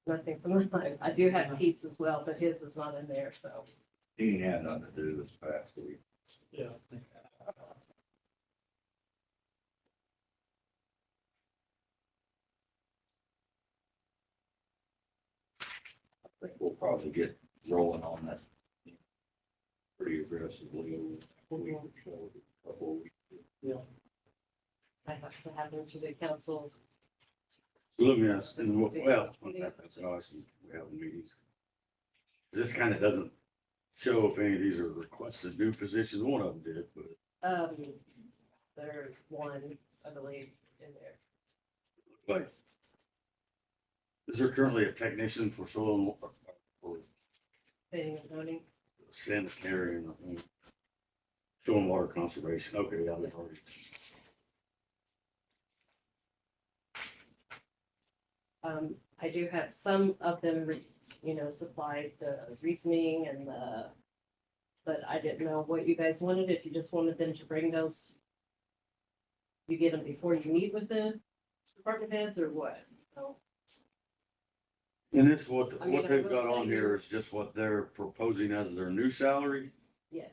the, I do have Pete's as well, but his is not in there, so. He ain't had nothing to do this past week. Yeah. I think we'll probably get rolling on that pretty aggressively over a week or so, a couple of weeks. I have to have them to the council. Let me ask, and well, that's awesome, we have meetings. This kind of doesn't show if any of these are requested new positions, one of them did, but There's one, I believe, in there. like, is there currently a technician for soil and for Planning and zoning. sanitary and soil and water conservation? Okay, yeah, they've already. I do have some of them, you know, supplied the reasoning and but I didn't know what you guys wanted, if you just wanted them to bring those. You get them before you meet with the department heads or what, so. And it's what I mean, I they've will got tell on you- here is just what they're proposing as their new salary, Yes,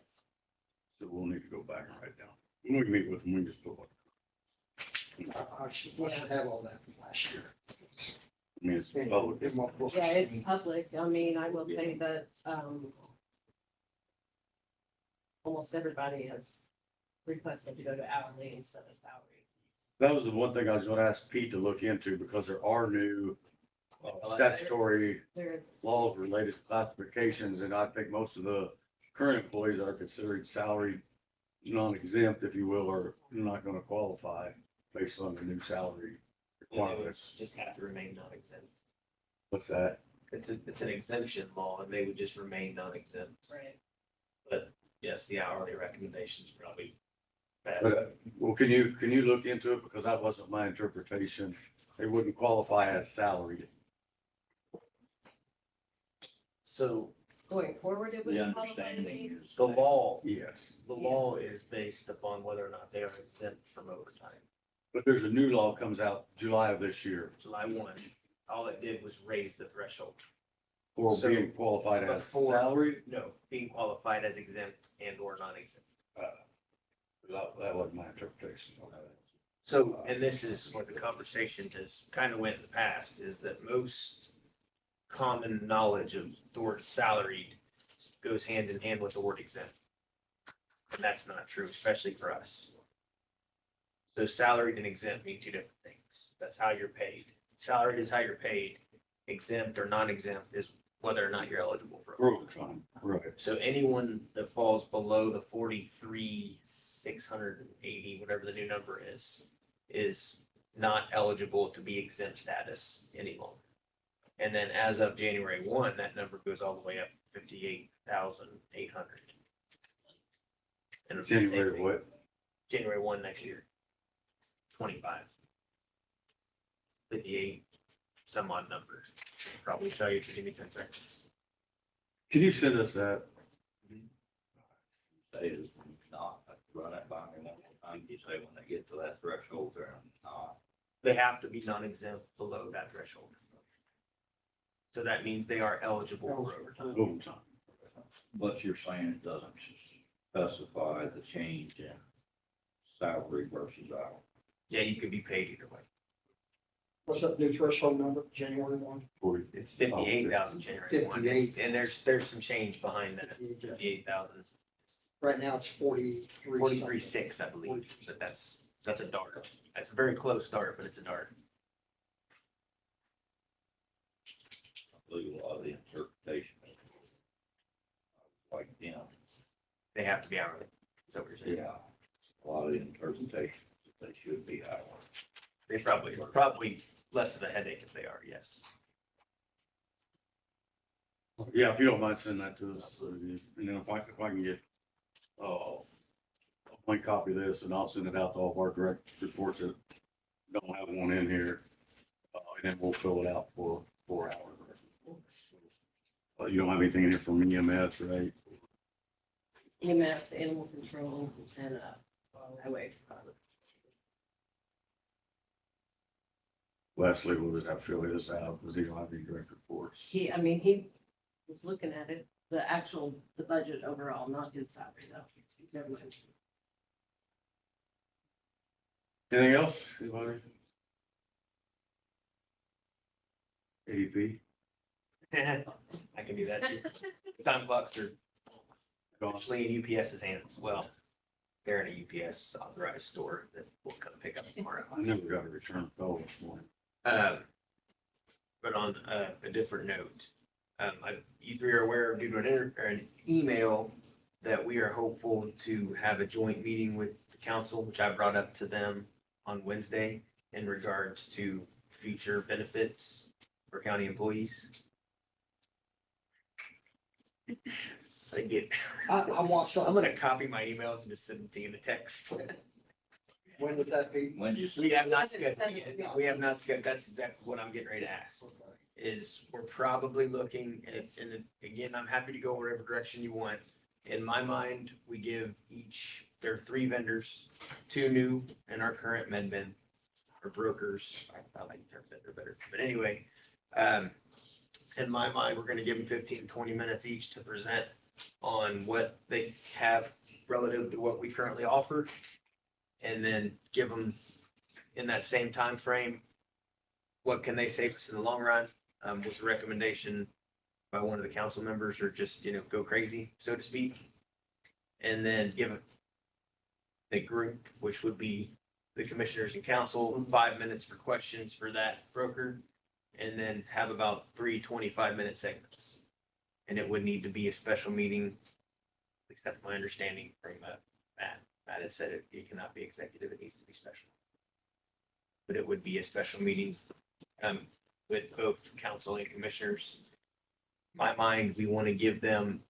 so we'll need to go back and write down. When we meet with them, we just put what, I should have all that from last year. I mean, it's public. Give them all books. yeah, it's public, I mean, I will say that, almost everybody has requested to go to hourly instead of salary. That was the one thing I was gonna ask Pete to look into, because there are new statutory There's, laws related to classifications, and I think most of the current employees that are considered salaried non-exempt, if you will, are not gonna qualify based on the new salary And they would requirements. just have to remain non-exempt. What's that? It's an exemption law and they would just remain non-exempt. Right. But yes, the hourly recommendations probably best. But, well, can you look into it? Because that wasn't my interpretation. They wouldn't qualify as salaried. So Going forward, it would. The qualify as understanding a- is. the law, Yes. the law is based upon whether or not they are exempt from overtime. But there's a new law comes out July of this year July 1, all it did was raise the threshold. for So, being qualified as before- salaried. No, being qualified as exempt and or non-exempt. That was my interpretation. So, and this is where the conversation has kind of went in the past, is that most common knowledge of the word salaried goes hand in hand with the word exempt. And that's not true, especially for us. So salaried and exempt mean two different things. That's how you're paid. Salaried is how you're paid. Exempt or non-exempt is whether or not you're eligible for overtime. Overtime, right. So anyone that falls below the 43,680, whatever the new number is not eligible to be exempt status any longer. And then as of January 1, that number goes all the way up to 58,800. And it'll be the same January thing. what? January 1 next year. 25. 58, some odd number. Probably tell you if you give me 10 seconds. Can you send us that? Say is not, run that by me one more time, you say when they get to that threshold, they're not. They have to be non-exempt below that threshold. So that means they are eligible for overtime. Overtime. But you're saying it doesn't specify the change in salary versus hour. Yeah, you could be paid either way. What's that new threshold number, January 1? It's 58,000 January 1. 58. And there's some change behind that. 58,000, Right now, it's 43. 43.6, I believe, but that's a dart. That's a very close start, but it's a dart. I believe a lot of the interpretation. Like them, They have to be hourly. Is that what you're saying? yeah, a lot of the interpretation, they should be hourly. They probably less of a headache if they are, yes. Yeah, if you don't mind sending that to us, and then if I can get, a blank copy of this, and I'll send it out to all of our direct reports that don't have one in here. And then we'll fill it out for 4 hours. You don't have anything in here from EMS, right? EMS, animal control, and, highway. Leslie will just have to fill this out, because he don't have any direct reports. He was looking at it, the budget overall, not his salary though. Never mind. Anything else, anybody? ADP? I can do that too. Time clocks are actually in UPS's hands. Well, they're in a UPS authorized store that will come pick up tomorrow. I never got a return call this morning. But on a different note, you three are aware due to an email that we are hopeful to have a joint meeting with the council, which I brought up to them on Wednesday in regards to future benefits for county employees. I get, I'm watching. I'm gonna copy my emails and just send them to you in a text. When does that be? When you see. We have not scheduled yet. We have not scheduled. That's exactly what I'm getting ready to ask. Is we're probably looking at, and again, I'm happy to go wherever direction you want. In my mind, we give each, there are 3 vendors, 2 new in our current MedBin, or brokers. I like the term vendor better. But anyway, in my mind, we're gonna give them 15, 20 minutes each to present on what they have relative to what we currently offer. And then give them in that same time frame, what can they save us in the long run? Was a recommendation by one of the council members, or just, go crazy, so to speak. And then give the group, which would be the commissioners and council, 5 minutes for questions for that broker. And then have about 3 25-minute segments. And it would need to be a special meeting, at least that's my understanding from Matt. Matt had said it cannot be executive, it needs to be special. But it would be a special meeting, with both council and commissioners. My mind, we want to give them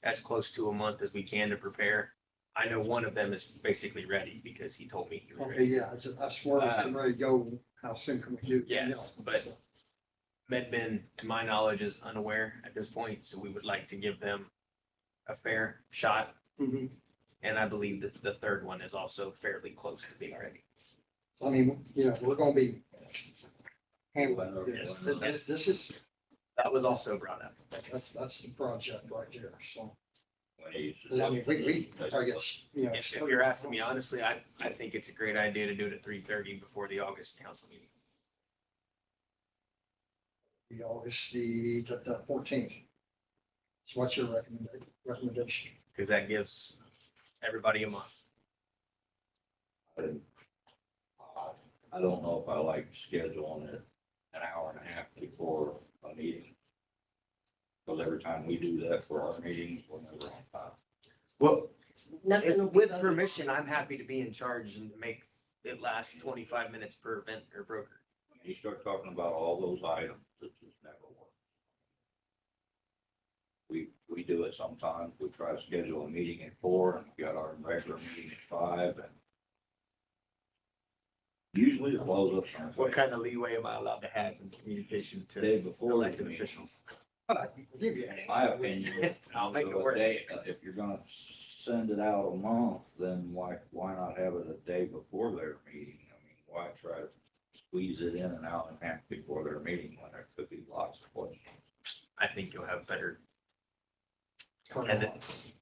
as close to a month as we can to prepare. I know one of them is basically ready because he told me he was Okay, ready. yeah, I swear I'm ready to go. How soon can we do? Yes, but MedBen, to my knowledge, is unaware at this point, so we would like to give them a fair shot. Mhm. And I believe that the third one is also fairly close to being ready. I mean, you know, we're gonna be handling Yes. this is, That was also brought up. that's the project right there, so. When you- I mean, we, I guess, you know. If you're asking me honestly, I think it's a great idea to do it at 3:30 before the August council meeting. The August, the 14th. So what's your recommendation? Because that gives everybody a month. I don't know if I like scheduling it an hour and a half before a meeting. Because every time we do that for our meetings, we're never on time. Well, Nothing will be with voted permission, on. I'm happy to be in charge and make it last 25 minutes per event or broker. You start talking about all those items, it just never works. We do it sometimes, we try to schedule a meeting at 4, and we got our regular meeting at 5, and usually it blows up. in our What face. kind of leeway am I allowed to have in communication The day to before the elected meeting. officials? Give you that. My opinion. I'll make it a work. day- If you're gonna send it out a month, then why not have it a day before their meeting? I mean, why try to squeeze it in an hour and a half before their meeting when there could be lots of questions? I think you'll have better attendance.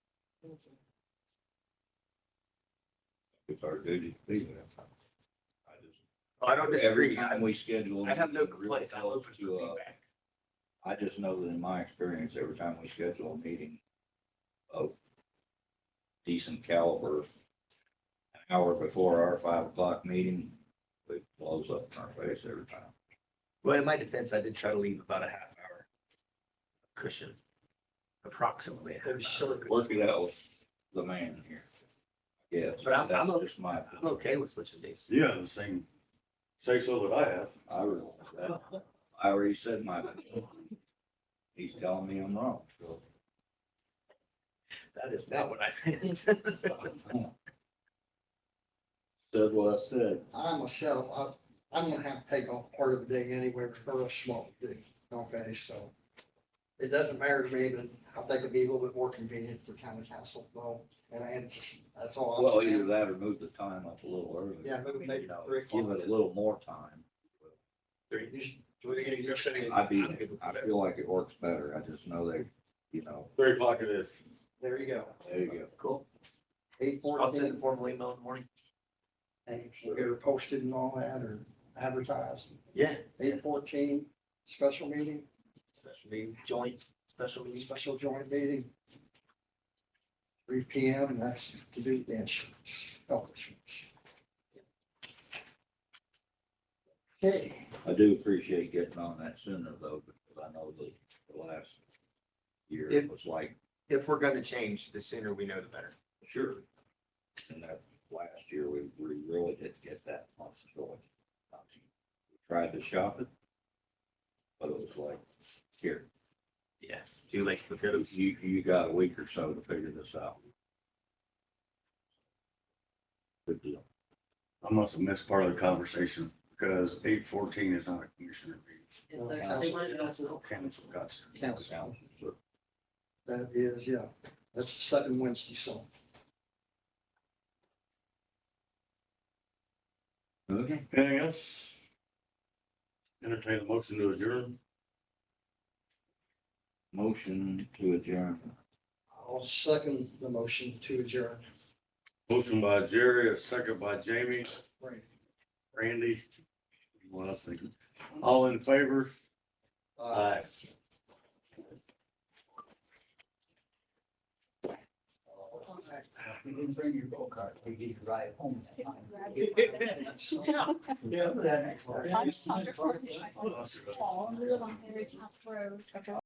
It's our duty to be there. I just, I don't every disagree. time we schedule. a I have no meeting, real complaints. I'm close open to for a- feedback. I just know that in my experience, every time we schedule a meeting of decent caliber, an hour before our 5 o'clock meeting, it blows up in our face every time. Well, in my defense, I did try to leave about a half hour cushion, approximately. a half hour cushion. Work it out with the man here. Yes, But I'm- that's I'm just my I'm opinion. okay with switching days. You have the same say so that I have. I already said my opinion. He's telling me I'm wrong, so. That is not what I meant. Said what I said. I myself, I'm gonna have to take off part of the day anyway, regardless of what we do, okay, so. It doesn't matter to me, but I think it'd be a little bit more convenient for county council, well, and just, that's all I'm Well, saying. either that or move the time up a little earlier. Yeah, maybe You know, 3 give o'clock. it a little more time. You're saying- I feel like it works better. I just know they, you know, 3 o'clock it is. There you go, there you go. Cool. 8:14. I'll send a formal email in the morning. And we'll get it posted and all that, or advertised. Yeah. 8:14, special meeting, Special meeting, joint, special meeting. special joint meeting. 3 PM, and that's to do the insurance, health insurance. Okay, I do appreciate getting on that sooner though, because I know the last year it was like, If we're gonna change, the sooner we know, the better. sure. And that last year, we really didn't get that much choice. We tried to shop it, but it was like, here, Yeah, too late for the you got a week or so to figure this out. Good deal. I must have missed part of the conversation because 8:14 is not a commissioner meeting. Is there- they wanted to know. Council got you. council, So, that is, yeah, that's the second Wednesday, so. okay. Anything else? Entertain a motion to adjourn. Motion to adjourn. I'll second the motion to adjourn. Motion by Jerry, a second by Jamie. Right. Randy. What else thinking? All in favor? Aye. You didn't bring your gold card, you need to ride home that time. Yeah. I'm Sandra Cornish. Oh, we live on Henry Top Road.